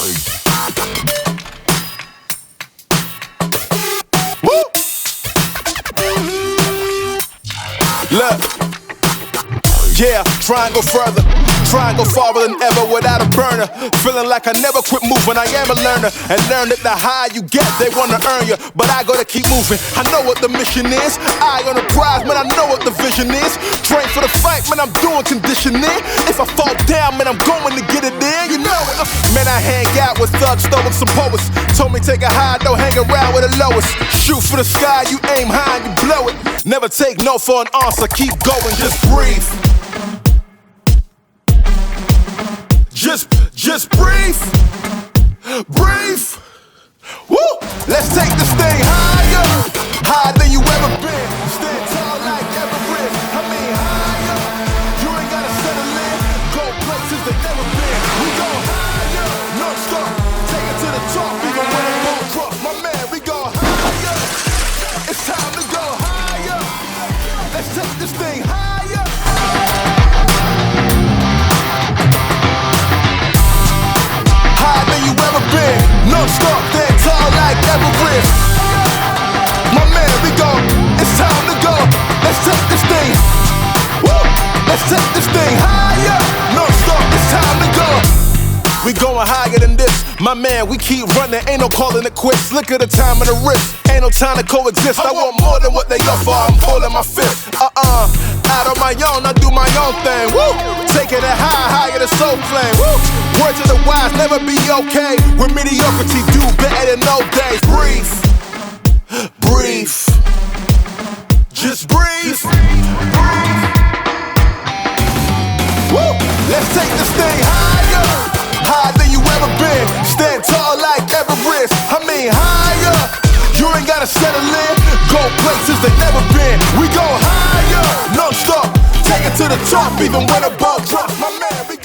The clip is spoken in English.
Woo! Look, yeah, try and go further. Try and go farther than ever without a burner. Feeling like I never quit moving. I am a learner and learn that the higher you get, they wanna earn you. But I gotta keep moving. I know what the mission is. Eye on the prize, man. I know what the vision is. Train for the fight, man. I'm doing conditioning. If I fall down, man, I'm going to get it in. You know it. Man, I hang out with thugs, stoics, some poets. Told me take a high, don't hang around with the lowest. Shoot for the sky, you aim high and you blow it. Never take no for an answer. Keep going, just breathe. Just breathe, breathe. Woo! Let's take this thing higher, higher than you ever been. Stand tall like Everest. I mean higher. You ain't gotta settle in. Go places they never been. We go higher, no stop. Take it to the top, even when it won't drop. My man, we go higher. It's time to go higher. Let's take this thing higher. Higher than you ever been, non-stop, stand tall like Everest. My man, we go, it's time to go. Let's take this thing, woo! Let's take this thing higher, non-stop, it's time to go. We going higher than this, my man, we keep running, ain't no calling it quits. Look at the time and the risk, ain't no time to coexist. I want more than what they offer, I'm pulling my fist. Out on my own, I do my own thing, woo! Taking it higher than soul flame, woo! Words of the wise, never be okay. With mediocrity, do better than no days. Breathe, breathe, just breathe. Woo! Let's take this thing higher, higher than you ever been. Stand tall like Everest. I mean higher. You ain't gotta settle in. Go places they never been. We go higher, non-stop. Take it to the top, even when the ball drops. My man, we